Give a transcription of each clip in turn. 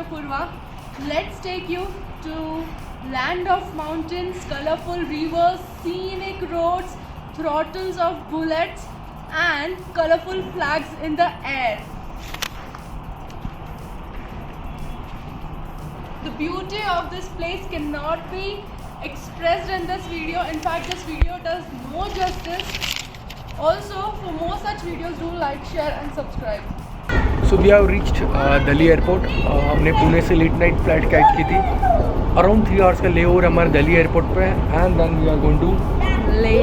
Apurva. Let's take you to land of mountains, colorful rivers, scenic roads, throttles of bullets and colorful flags in the air. The beauty of this place cannot be expressed in this video. In fact, this video does no justice. Also, for more such videos, do like, share and subscribe. So we have reached Delhi airport. हमने पुणे से late night flight catch की थी. Around 3 hours का ले over हमारे Delhi airport पे है and then we are going to Leh.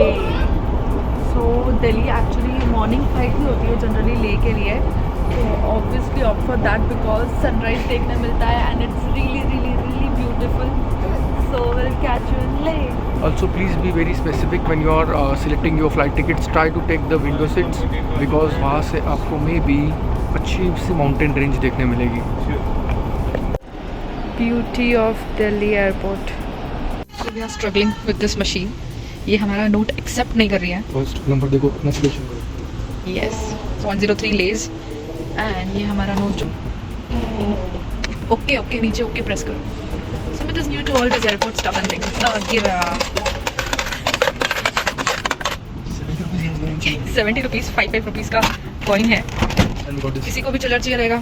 So Delhi actually morning flight ही होती है जनरली ले के लिए. तो obviously opt for that because sunrise देखने मिलता है and it's really beautiful. So we'll catch you in Leh. Also please be very specific when you are selecting your flight tickets. Try to take the window seats because वहाँ से आपको may be अच्छी सी mountain range देखने मिलेगी. Beauty of Delhi airport. So we are struggling with this machine. ये हमारा note accept नहीं कर रही है. फर्स्ट नंबर देखो अपना सिलेक्शन करो. Yes, 103 लेज एंड ये हमारा नोट जो ओके नीचे ओके प्रेस करो. Sumit is new to all this airport stuff and things. Give 70 rupees 5 rupees का कॉइन है. किसी को भी चिल्लर चाहिए रहेगा.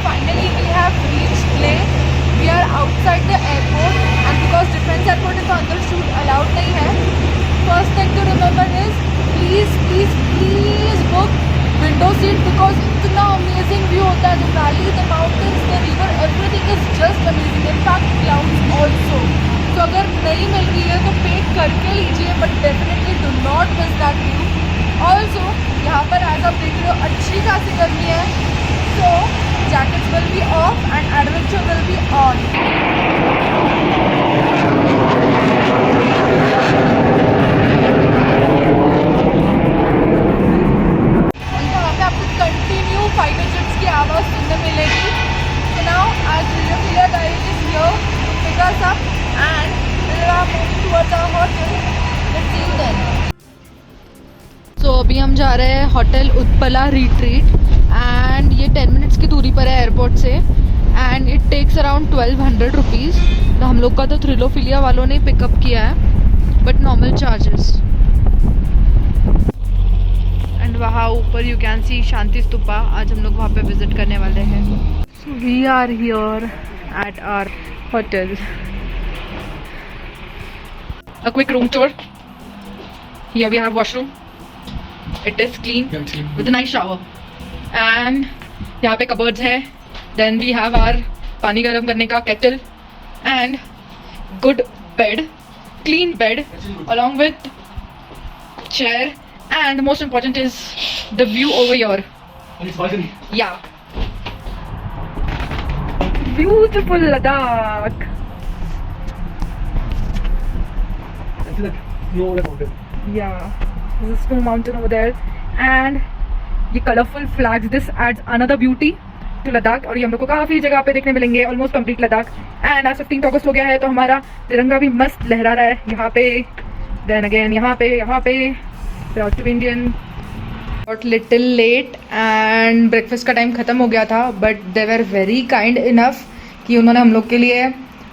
Finally we have reached Leh. We are outside the airport and because defense airport is on the shoot allowed नहीं है. First thing to remember is please book window seat because इतना amazing view होता है. The valley, the mountains, the river, everything is just amazing. In fact clouds also. तो अगर नहीं मिल रही है तो पे करके लीजिए but definitely do not miss that view. Also यहाँ पर as आप देख रहे हो अच्छी खासी गर्मी है. So jackets will be off and adventure will be on. यहाँ पे आपको कंटिन्यू फाइटर जेट्स की आवाज़ सुनने मिलेगी. So now as Riya Direct is here to pick us up and we are moving towards our hotel. Let's see you then. So अभी हम जा रहे हैं होटल उत्पला रिट्रीट एंड ये 10 मिनट्स की दूरी पर है एयरपोर्ट से and it takes around 1200 rupees. तो हम लोग का तो थ्रिलोफिलिया वालों ने पिकअप किया है बट नॉर्मल चार्जेस. एंड वहाँ ऊपर you can see Shanti Stupa. आज हम लोग वहाँ पे विजिट करने वाले हैं. So we are here at our hotel. A quick room tour. Here we have washroom. It is clean with a nice shower. And यहाँ पे cupboards है. Then we have our पानी गर्म करने का kettle and good bed, clean bed along with chair and most important is the view over here. Yeah. Beautiful Ladakh. Yeah, there's a snow mountain over there and ये colorful flags. This adds another beauty to Ladakh और ये हम लोग को काफ़ी जगह पे देखने मिलेंगे. ऑलमोस्ट कंप्लीट लद्दाख एंड आज 15 अगस्त हो गया है तो हमारा तिरंगा भी मस्त लहरा रहा है यहाँ पे. देन अगेन यहाँ पे proud to be Indian. But little late and breakfast का टाइम ख़त्म हो गया था but they were very kind enough कि उन्होंने हम लोग के लिए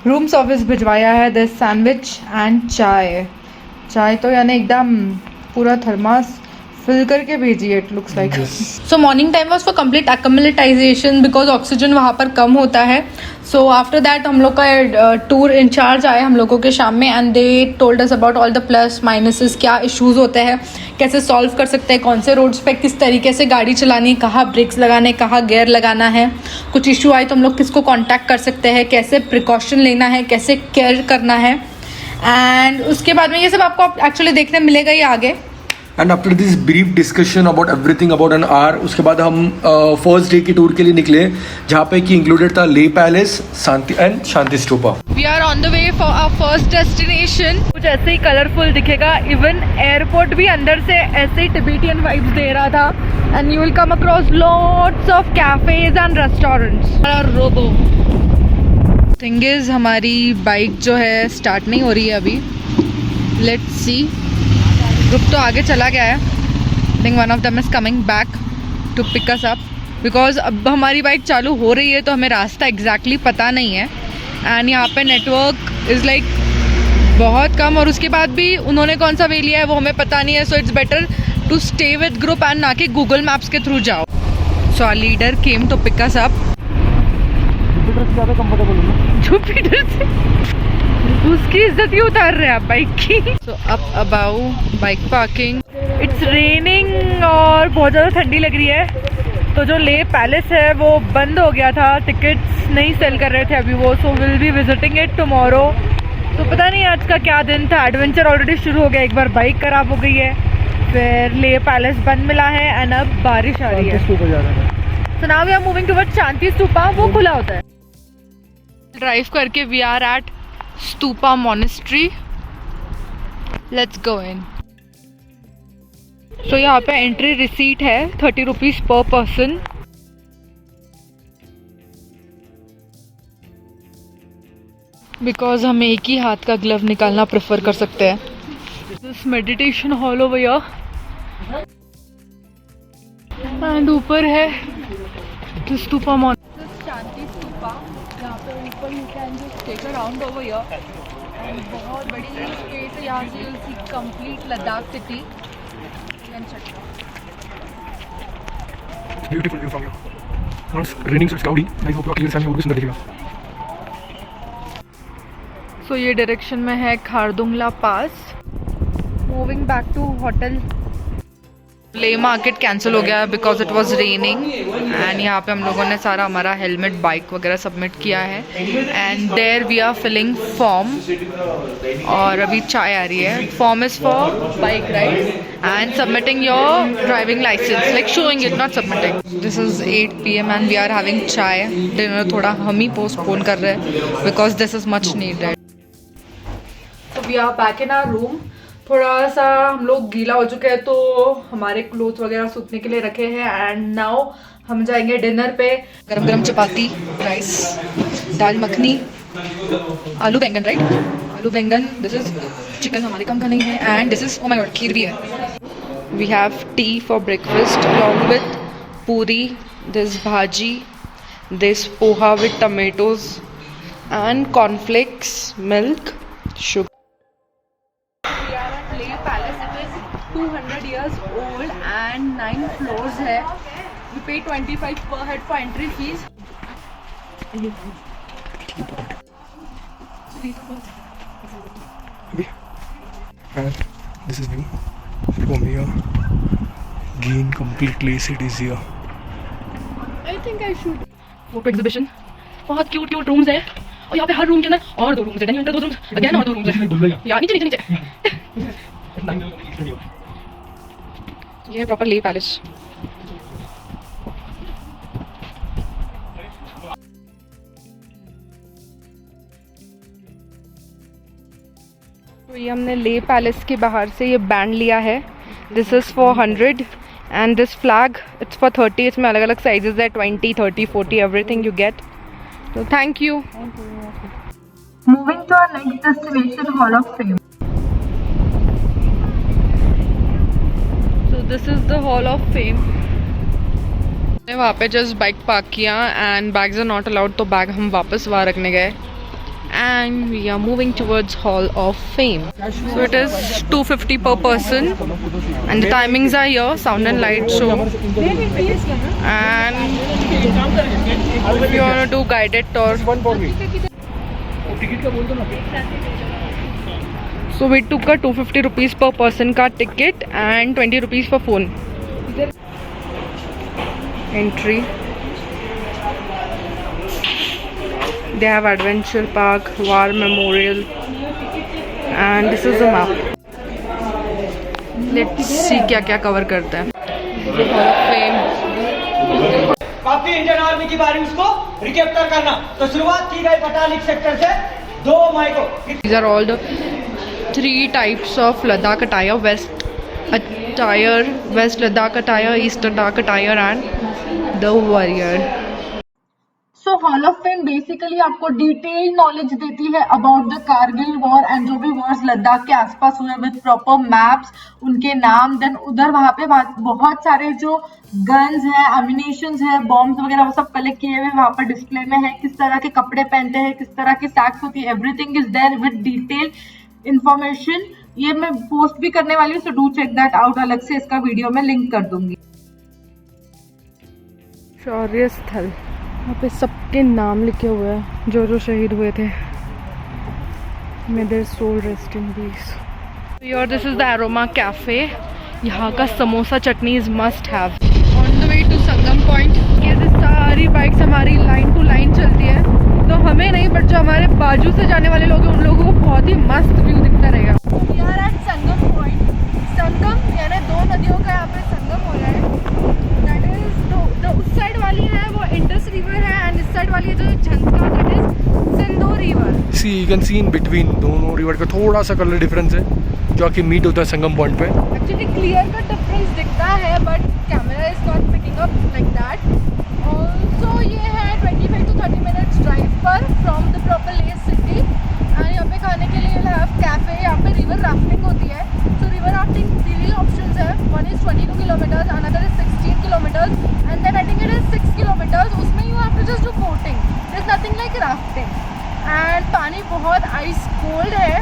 रूम सर्विस भिजवाया है. दिस सैंडविच एंड चाय तो यानी एकदम पूरा थर्मास फिल करके भेजिए. It looks like. So morning time was for complete acclimatization because oxygen वहाँ पर कम होता है. सो आफ्टर दैट हम लोग का टूर इंचार्ज आए हम लोगों के शाम में and they told us about all the plus minuses. क्या इश्यूज़ होते हैं, कैसे सॉल्व कर सकते हैं, कौन से रोड्स पे किस तरीके से गाड़ी चलानी है, कहाँ ब्रेक्स लगाने, कहाँ गियर लगाना है. कुछ इशू आए तो हम लोग किसको कॉन्टैक्ट कर सकते हैं, कैसे प्रिकॉशन लेना है, कैसे केयर करना है. एंड उसके बाद में ये सब आपको एक्चुअली देखने मिलेगा ही आगे. And after this brief discussion about everything about an hour, उसके बाद हम फर्स्ट डे की टूर के लिए निकले, जहाँ पे कि इंक्लूडेड था ले palace Shanti stupa. We are on the way for our first destination. कुछ ऐसे ही कलरफुल दिखेगा. इवन एयरपोर्ट भी अंदर से ऐसे ही टिबेटियन वाइब्स दे रहा था. And you will come across lots of cafes and restaurants. Robo thing is, हमारी बाइक जो है स्टार्ट नहीं हो रही है अभी. Let's see. ग्रुप तो आगे चला गया है. I think one of them is coming back to pick us up, because अब हमारी बाइक चालू हो रही है तो हमें रास्ता एग्जैक्टली पता नहीं है. एंड यहाँ पे नेटवर्क इज़ लाइक बहुत कम, और उसके बाद भी उन्होंने कौन सा वे लिया है वो हमें पता नहीं है. So it's better to stay with group and ना कि गूगल मैप्स के थ्रू जाओ. So our leader came to pick us up. Jupiter से उसकी इज्जत ही उतार रहे हैं आप बाइक की. So up above bike parking. It's raining और बहुत ज़्यादा ठंडी लग रही है. तो जो ले पैलेस है वो बंद हो गया था, टिकट्स नहीं सेल कर रहे थे अभी वो. So will be visiting it tomorrow. तो पता नहीं आज का क्या दिन था. एडवेंचर ऑलरेडी शुरू हो गया. एक बार बाइक खराब हो गई है, फिर ले पैलेस बंद मिला है, एंड अब बारिश आ रही है. So now we are moving towards Shanti Stupa. वो खुला होता है. ड्राइव करके we are at Stupa monastery. Let's go in. तो यहाँ पे एंट्री रिसीट है 30 रुपीज़ पर पर्सन. बिकॉज हम एक ही हाथ का ग्लव निकालना प्रेफर कर सकते हैं. This meditation hall over here, and ऊपर है स्तूपा मोनेस्ट्री, शांति स्तूपा. यहाँ पे ऊपर you can just take a round over here. And बहुत बड़ी स्पेस है यहाँ से. You will see complete Ladakh city. Beautiful view from here. Now it's raining, so it's cloudy. I hope you are clear sun और भी सुंदर दिखेगा. सो ये डायरेक्शन में है Khardungla pass. Moving back to hotel. Leh market cancel हो गया because it was raining. And यहाँ पे हम लोगों ने सारा हमारा हेलमेट बाइक वगैरह सबमिट किया है. And there we are filling form. और अभी चाय आ रही है. Form is for bike ride and submitting your driving licence, like showing it, not submitting. This is 8 PM and we are having chai. Dinner थोड़ा हम ही पोस्टपोन कर रहे हैं because this is much needed. So we are back in our room. थोड़ा सा हम लोग गीला हो चुके हैं तो हमारे क्लोथ वगैरह सूखने के लिए रखे हैं. एंड नाउ हम जाएंगे डिनर पे. गरम गरम चपाती, राइस, दाल मखनी, आलू बैंगन, राइट, आलू बैंगन. दिस इज चिकन हमारे कम का नहीं है. And this is, oh my god, kheer भी है. We have tea for breakfast along with puri, this bhaji, this poha with tomatoes and cornflakes, milk, sugar. 200 years old and 9 floors है. We pay 25 per head for entry fees. And this is new from here. Gain completely cities here. I think I should. Photo exhibition. बहुत cute cute rooms है. और यहाँ पे हर room के अंदर और 2 rooms है. देन इंटर 2 रूम्स अगेन और 2 रूम्स है. यार नीचे नीचे नीचे. ये है प्रॉपर ले पैलेस. तो ये हमने ले पैलेस के बाहर से ये बैंड लिया है. This is for 100 and this flag it's for 30. इसमें अलग अलग साइजेस है, 20, 30, 40, एवरीथिंग यू गेट. तो thank you. Moving to our next destination, hall of fame. This is the hall of fame. मैंने वहाँ पे जस्ट बाइक पार्क किया and bags are not allowed, तो बैग हम वापस वहाँ रखने गए. And we are moving towards hall of fame. So it is 250 per person and the timings are here, sound and light show. And if you want to do guided tour, so we took a 250 rupees per person का ticket and 20 rupees for phone. Entry. They have adventure park, war memorial, and this is a map. Let's see क्या क्या cover करते हैं। Hall of fame, काफी Indian army की बारी उसको recapture करना। तो शुरुआत की गई पटालिक सेक्टर से 2 मई को। these are all the 3 types of Ladakh attire: West attire, West Ladakh attire, East Ladakh attire and the warrior. So hall of fame basically आपको डिटेल नॉलेज देती है about the Kargil war and जो भी Wars Ladakh के आसपास हुए with proper maps, उनके नाम। देन उधर वहाँ पे बहुत सारे जो गन्स हैं, एम्यूनिशंस है, बॉम्ब्स वगैरह वो सब कलेक्ट किए हुए वहाँ पर डिस्प्ले में है। किस तरह के कपड़े पहनते हैं, किस तरह की सैक्स होती है, everything is there with detail information. ये मैं पोस्ट भी करने वाली हूँ, so do check that out. अलग से इसका वीडियो मैं लिंक कर दूंगी। शौर्य स्थल, यहाँ पे सबके नाम लिखे हुए हैं जो जो शहीद हुए थे। May their soul rest in peace. Here this is the Aroma Cafe. यहाँ का samosa chutney is must have. On the way to Sangam point. ये सारी बाइक्स हमारी लाइन टू लाइन चलती है, तो हमें नहीं बट जो हमारे बाजू से जाने वाले लोग हैं उन लोगों को बहुत ही मस्त व्यू दिखता रहेगा। We are at Sangam point. Sangam यानी 2 नदियों का यहाँ पे संगम हो रहा है। दैट इज उस साइड वाली है वो इंडस रिवर है एंड इस साइड वाली है जो झंका, that is Sindhu river. See you can see in between दोनों रिवर का थोड़ा सा कलर डिफरेंस है जो आके मीट होता है संगम पॉइंट पे। एक्चुअली क्लियर का डिफरेंस दिखता है but camera is not picking up like that. Also ये है 25 to 30 मिनट्स ड्राइव पर from the proper less city. And यहाँ पे खाने के लिए कैफे, यहाँ पे रिवर राफ्टिंग होती है। सो रिवर राफ्टिंग 3 ऑप्शंस है। One is 22 kilometres, another is 16 kilometres and then I think it is 6 kilometres. उसमें you have to just do boating, there is nothing like rafting. And पानी बहुत ice cold है।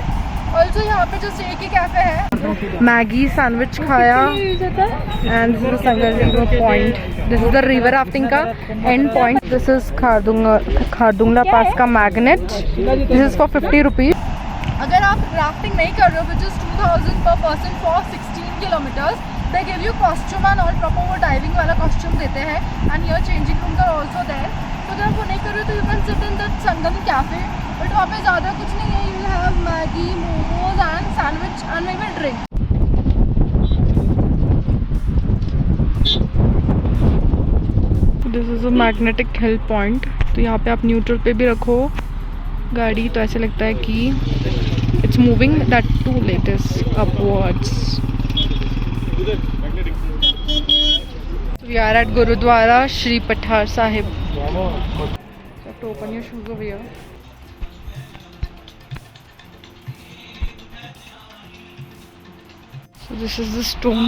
Also यहाँ पे just एक ही cafe है। मैगी सैंडविच खाया and this is Sangam point. This is the river rafting का end point. This is Khardungla pass का magnet. This is for 50 rupees. अगर आप राफ्टिंग नहीं कर रहे हो विच इज 2000 पर person for 16 kilometres, they give you costume and all proper वो डाइविंग वाला कॉस्ट्यूम देते हैं एंड योर चेंजिंग रूम का ऑल्सो देयर। तो अगर आप वो नहीं कर रहे हो तो you can sit in the Sangam cafe, but वहाँ पे ज़्यादा कुछ नहीं है। You have Maggi, momos and sandwich and may be drink. This is a magnetic hill point. तो यहाँ पे आप न्यूट्रल पे भी रखो गाड़ी तो ऐसे लगता है कि it's moving, that to latest upwards. We are at Gurudwara Shri Pathar Sahib. So to open your shoes over here. So this is the stone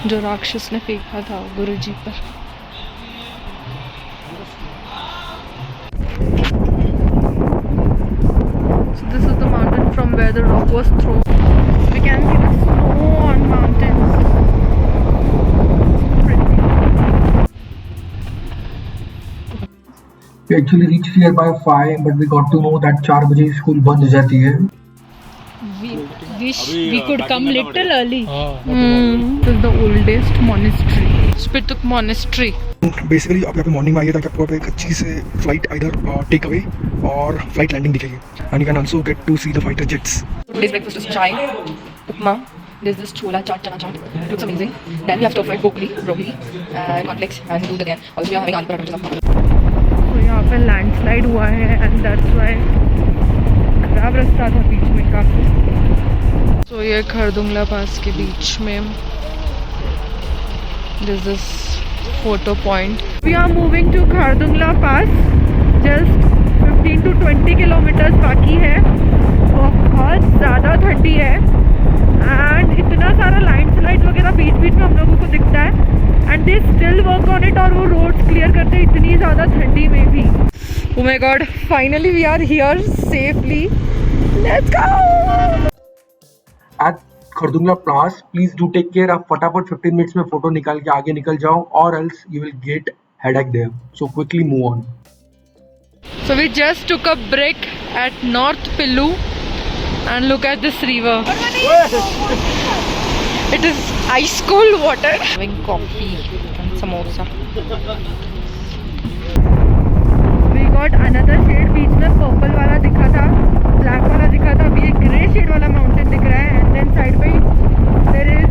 जो राक्षस ने फेंका था गुरुजी पर। So this is the mountain from where the rock was thrown. We can see the snow on mountains. We actually reached here by 5 but we got to know that 4 बजे school बंद हो जाती है। Wish we could come little early. This is the oldest monastery. Spituk Monastery. Basically आप यहाँ पे morning में आइए ताकि आपको यहाँ पे एक अच्छी से फ्लाइट आइदर टेक अवे और फ्लाइट लैंडिंग दिखेगी and you can also get to see the fighter jets. Today's breakfast is chai, upma. There's this chola chaat, chana chaat. It looks amazing. Then we have stir fried broccoli, cornflakes, and दूध again. Also we are having aloo paratha. तो यहाँ पे landslide हुआ है and that's why खराब रास्ता था बीच में काफी। तो ये खारदुंगला पास के बीच में this photo point. We are moving to Khardungla pass. Just 15 to 20 kilometres बाकी है। बहुत ज़्यादा ठंडी है एंड इतना सारा लैंडस्लाइड वगैरह बीच बीच में हम लोगों को दिखता है and they still work on it और वो रोड्स क्लियर करते हैं इतनी ज़्यादा ठंडी में भी। Oh my God, finally we are here safely. Let's go. At Khardungla pass please do take care. आप फटाफट 15 मिनट्स में फोटो निकाल के आगे निकल जाओ और else you will get headache there, so quickly move on. So we just took a break at North Pillu and look at this river. It is ice cold water. Having coffee and samosa. We got another shade. बीच में purple वाला दिखा था, black वाला दिखा था, अभी एक grey shade वाला माउंटेन दिख रहा है एंड देन साइड पे there is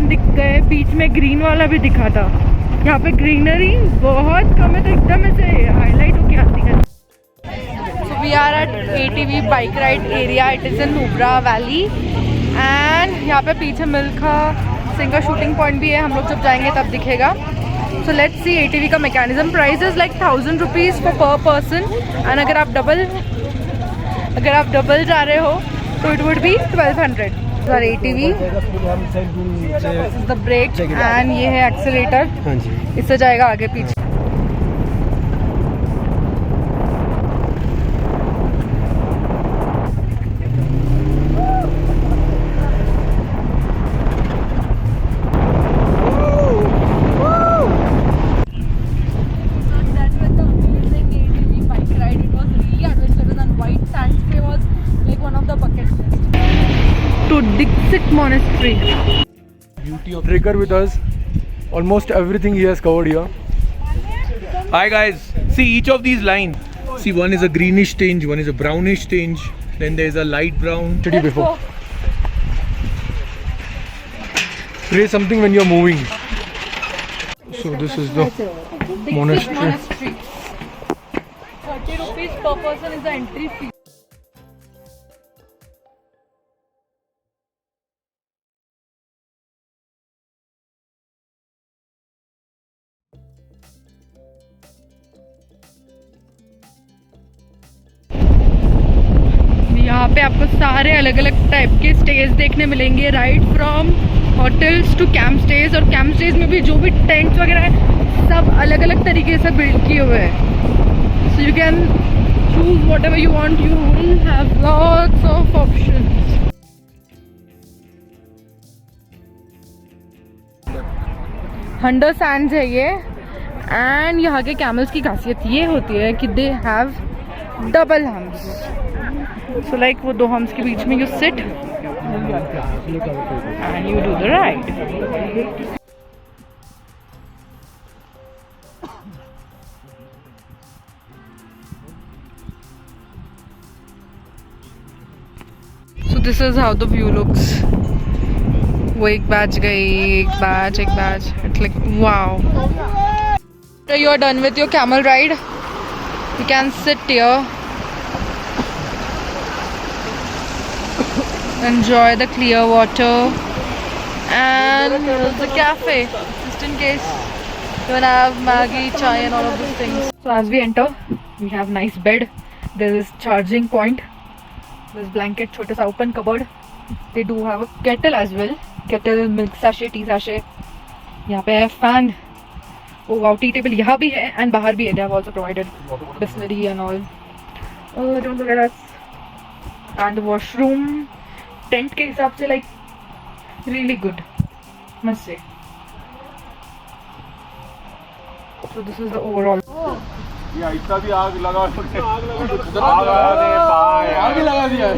दिख गए, बीच में ग्रीन वाला भी दिखा था। यहाँ पे ग्रीनरी बहुत कम है तो एकदम ऐसे हाईलाइट होके आती है। So we are at ATV bike ride area. It is in Nubra Valley and यहाँ पे पीछे मिल्खा सिंह का शूटिंग पॉइंट भी है, हम लोग जब जाएंगे तब दिखेगा। So let's see ATV का mechanism. Price is like 1000 rupees for per person and अगर आप डबल जा रहे हो तो it would be 1200 for ATV। The brake and ये है एक्सीलेटर, हाँ जी। इससे जाएगा आगे पीछे। To Dixit Monastery. Beauty of Trigger with us. Almost everything he has covered here. Hi guys, see each of these lines. See, one is a greenish tinge, one is a brownish tinge, then there is a light brown. City before. Play something when you're moving. So this is the monastery. 30 rupees per person is the entry fee. यहाँ पे आपको सारे अलग अलग type के stage देखने मिलेंगे, right from hotels to camp stage. और कैंप स्टेज में भी जो भी टेंट्स वगैरह है सब अलग अलग तरीके से बिल्ड किए हुए हैं। So you can choose what ever you want, you will have lots of options. Hander Sands है ये एंड यहाँ के कैमल्स की खासियत ये होती है कि they have double hums. So like वो दो हम्स के बीच में you sit and you do the ride. So this is how the view looks. वो एक बैच गई, एक batch. It's like wow. So you are done with your camel ride. You can sit here. Enjoy the clear water and there's the cafe just in case you wanna have Maggi, chai and all of those things. So as we enter we have nice bed, there is charging point, there's blanket, छोटा सा open cupboard, they do have a kettle as well, kettle, milk sachet, tea sachet, यहाँ पे है fan, oh wow, tea table यहाँ भी है and बाहर भी है, they have also provided distillery and all. Oh don't look at us. And the washroom tent के हिसाब से like really good, must say. So this is the overall. या इतना भी आग लगा दिया।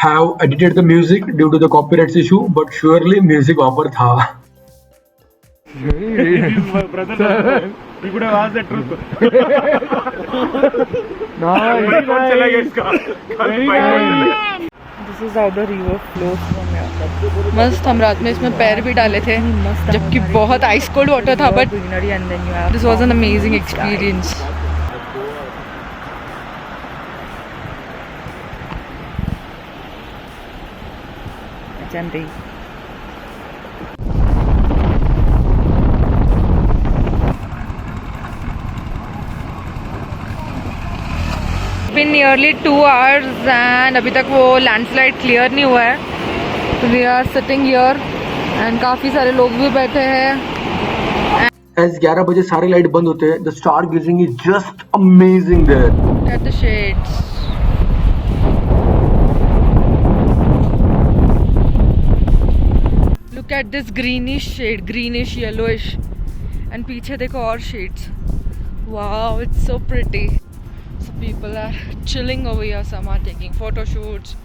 Have edited the music due to the copyrights issue, but surely music वहाँ पर था। Brother, you could have asked the truth. This is how the river flows from here. मस्त, हम रात में इसमें पैर भी डाले थे जबकि बहुत आइस कोल्ड वाटर था, but this was an amazing experience. Chandi been nearly 2 hours and अभी तक वो लैंडस्लाइड क्लियर नहीं हुआ है। तो we are sitting here and काफ़ी सारे लोग भी बैठे हैं। As 11 बजे सारे लाइट बंद होते हैं, the stargazing is just amazing there. Look at the shades. Look at this greenish shade, greenish yellowish, and पीछे देखो और shades. Wow, it's so pretty. So people are chilling over here, some are taking photo shoots,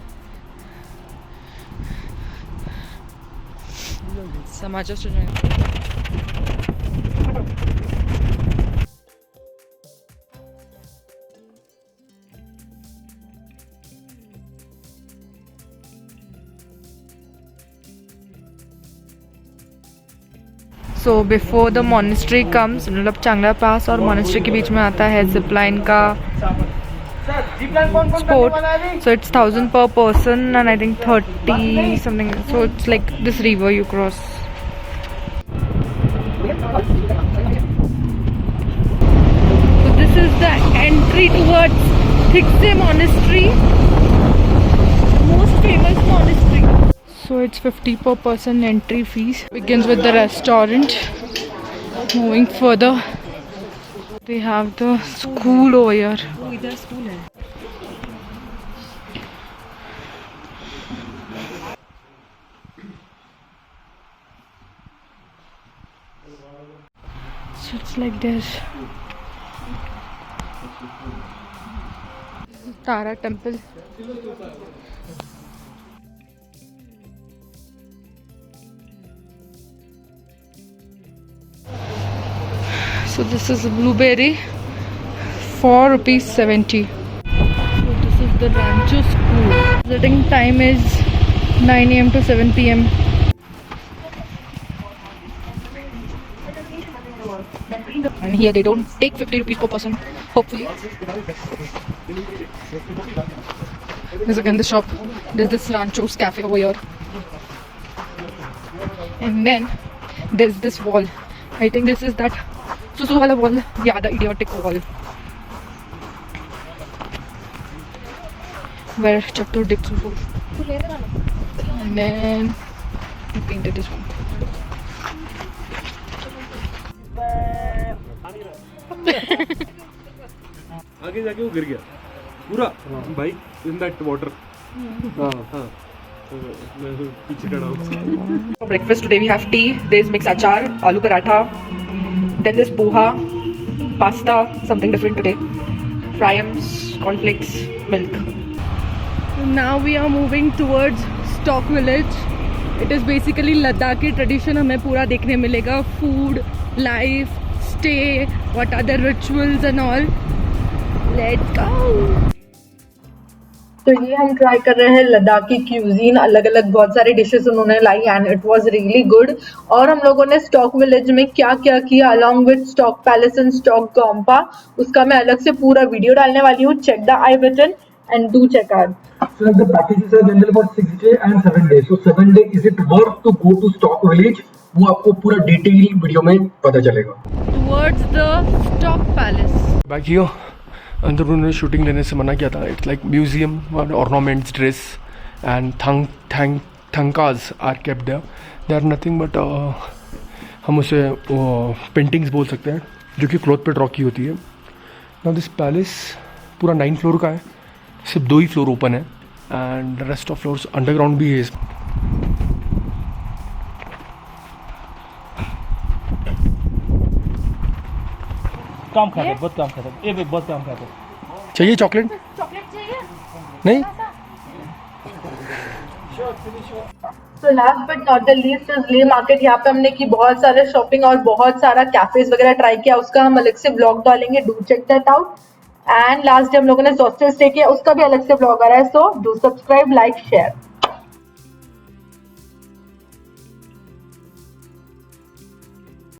some are just enjoying. So before the monastery comes, मतलब चांगला पास और monastery के बीच में आता है जिप लाइन का sport. So it's 1,000 per person and I think 30 something. So it's like this river you cross. So this is the entry towards Thiksey Monastery, the most famous monastery. So it's 50 per person entry fees. Begins with the restaurant. Moving further, they have the school over here. So it's like this. Tara temple. So this is a blueberry, ₹4.70. So this is the Rancho school. Visiting time is 9 AM to 7 PM. And here they don't take 50 rupees per person, hopefully. There's again the shop. There's this Rancho's cafe over here. And then there's this wall. I think this is that Susu wala wall. Yeah, the idiotic wall. Where Chatur did Susu. And then he painted this one. आगे जाके वो गिर गया पूरा भाई in that water हाँ मैं पीछे खड़ा हूँ. For breakfast today we have tea. There's mixed achar, aloo paratha. Then there's poha, pasta, something different today. Fryams, cornflakes, milk. Now we are moving towards Stock Village. It is basically Ladakhi tradition. हमें पूरा देखने मिलेगा. Food, life, stay, what are the rituals and all. Let's go. तो ये हम try कर रहे हैं लद्दाखी क्यूजीन. अलग अलग बहुत सारी डिशेस उन्होंने लाई and it was really good. और हम लोगों ने स्टॉक विलेज में क्या क्या किया along with Stok palace and Stok gompa, उसका मैं अलग से पूरा वीडियो डालने वाली हूँ. Check the I button and do check out. So like the packages are available for 6 days and 7 days. So 7 days is it worth to go to Stock Village? वो आपको पूरा डिटेल वीडियो में पता चलेगा. Towards the Stock Palace. Back here. अंदर उन्होंने shooting लेने से मना किया था. It's like museum ornaments dress and thangkas are kept there. They are nothing but हम उसे पेंटिंग्स बोल सकते हैं जो कि क्लॉथ पे ड्रॉ की होती है. नाउ दिस पैलेस पूरा 9 फ्लोर का है. सिर्फ 2 ही फ्लोर ओपन है and rest of floors underground भी है. काम खाता है बहुत काम खाता है ये बहुत काम खाता है. चाहिए चॉकलेट? नहीं. So last but not the least is ले मार्केट. यहाँ पे हमने की बहुत सारे शॉपिंग और बहुत सारा कैफेज वगैरह ट्राई किया. उसका हम अलग से ब्लॉग डालेंगे. Do check that out. And last day हम लोगों ने हॉस्टल स्टे किया, उसका भी अलग से ब्लॉग आ रहा है. So do subscribe, like, share.